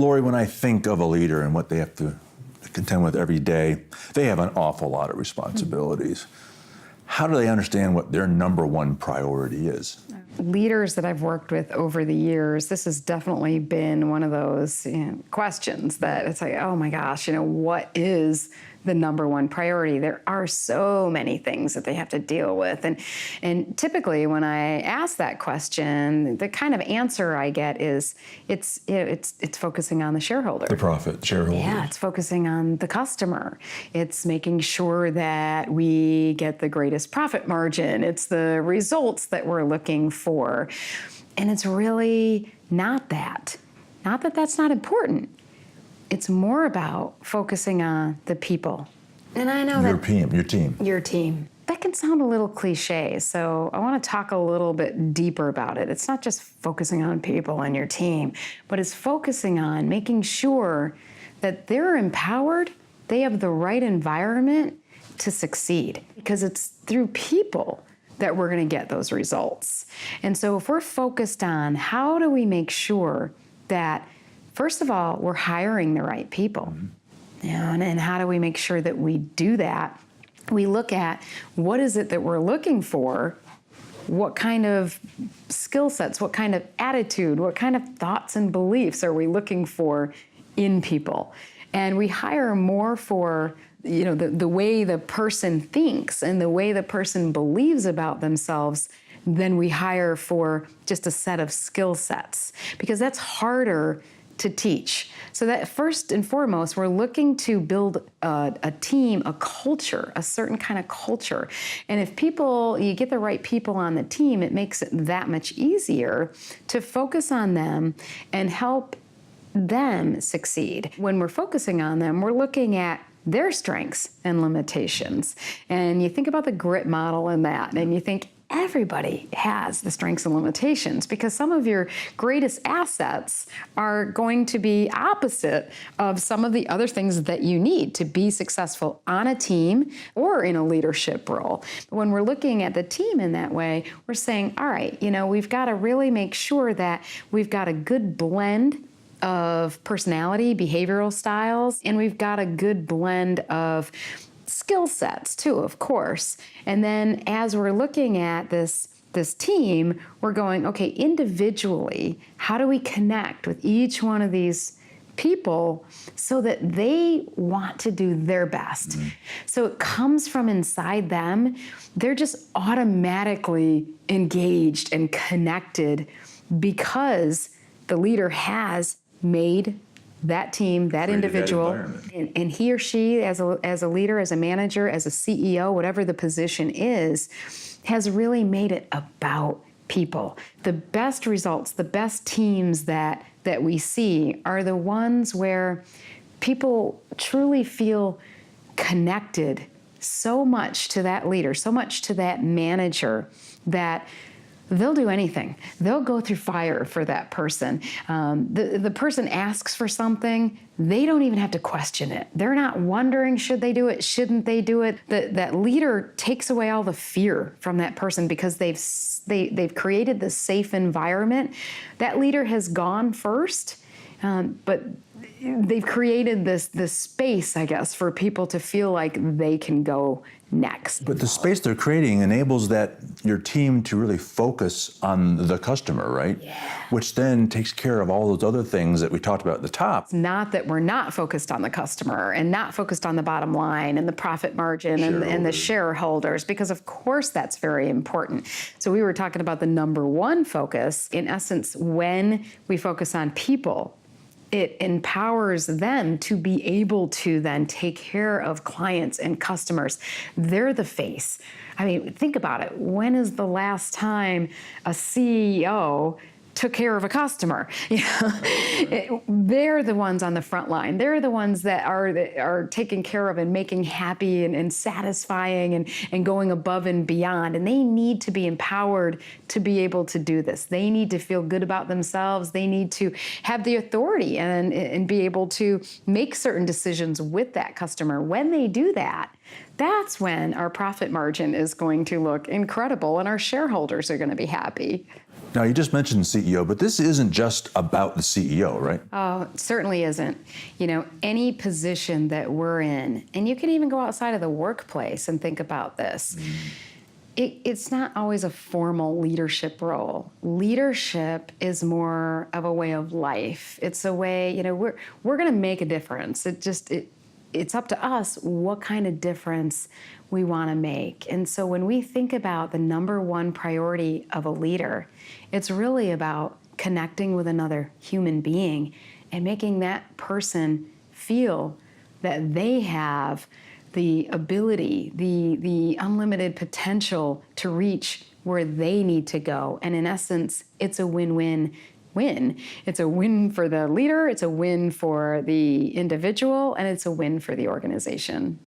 Lori, when I think of a leader and what they have to contend with every day, they have an awful lot of responsibilities. How do they understand what their number one priority is? Leaders that I've worked with over the years, this has definitely been one of those questions that it's like, oh my gosh, what is the number one priority? There are so many things that they have to deal with. And typically when I ask that question, the kind of answer I get is it's focusing on the shareholder. The profit, shareholder. Yeah, it's focusing on the customer. It's making sure that we get the greatest profit margin. It's the results that we're looking for. And it's really not that. Not that that's not important. It's more about focusing on the people. And I know Your team. Your team. That can sound a little cliche, so I want to talk a little bit deeper about it. It's not just focusing on people and your team, but it's focusing on making sure that they're empowered, they have the right environment to succeed. Because it's through people that we're going to get those results. And so if we're focused on how do we make sure that, first of all, we're hiring the right people. And how do we make sure that we do that? We look at what is it that we're looking for, what kind of skill sets, what kind of attitude, what kind of thoughts and beliefs are we looking for in people? And we hire more for the way the person thinks and the way the person believes about themselves than we hire for just a set of skill sets, because that's harder to teach. So that first and foremost, we're looking to build a team, a culture, a certain kind of culture. And if you get the right people on the team, it makes it that much easier to focus on them and help them succeed. When we're focusing on them, we're looking at their strengths and limitations. And you think about the grit model in that, and you think, everybody has the strengths and limitations, because some of your greatest assets are going to be opposite of some of the other things that you need to be successful on a team or in a leadership role. When we're looking at the team in that way, we're saying, all right, we've got to really make sure that we've got a good blend of personality, behavioral styles, and we've got a good blend of skill sets too, of course. And then as we're looking at this team, we're going, okay, individually, how do we connect with each one of these people so that they want to do their best? Mm-hmm. So it comes from inside them. They're just automatically engaged and connected because the leader has made that team, that individual, and he or she as a leader, as a manager, as a CEO, whatever the position is, has really made it about people. The best results, the best teams that we see are the ones where people truly feel connected so much to that leader, so much to that manager, that they'll do anything. They'll go through fire for that person. The person asks for something, they don't even have to question it. They're not wondering, should they do it, shouldn't they do it? That leader takes away all the fear from that person because they've created this safe environment. That leader has gone first, but they've created this space, I guess, for people to feel like they can go next. But the space they're creating enables your team to really focus on the customer, right? Yeah. Which then takes care of all those other things that we talked about at the top. It's not that we're not focused on the customer and not focused on the bottom line and the profit margin and the shareholders, because of course that's very important. So we were talking about the number one focus. In essence, when we focus on people, it empowers them to be able to then take care of clients and customers. They're the face. I mean, think about it. When is the last time a CEO took care of a customer? They're the ones on the front line. They're the ones that are taking care of and making happy and satisfying and going above and beyond. And they need to be empowered to be able to do this. They need to feel good about themselves. They need to have the authority and be able to make certain decisions with that customer. When they do that, that's when our profit margin is going to look incredible and our shareholders are going to be happy. Now, you just mentioned CEO, but this isn't just about the CEO, right? Oh, it certainly isn't. You know, any position that we're in, and you can even go outside of the workplace and think about this. It's not always a formal leadership role. Leadership is more of a way of life. It's a way, you know, we're going to make a difference. It's up to us what kind of difference we want to make. And so when we think about the number one priority of a leader, it's really about connecting with another human being and making that person feel that they have the ability, the unlimited potential to reach where they need to go. And in essence, it's a win-win. It's a win for the leader, it's a win for the individual, and it's a win for the organization.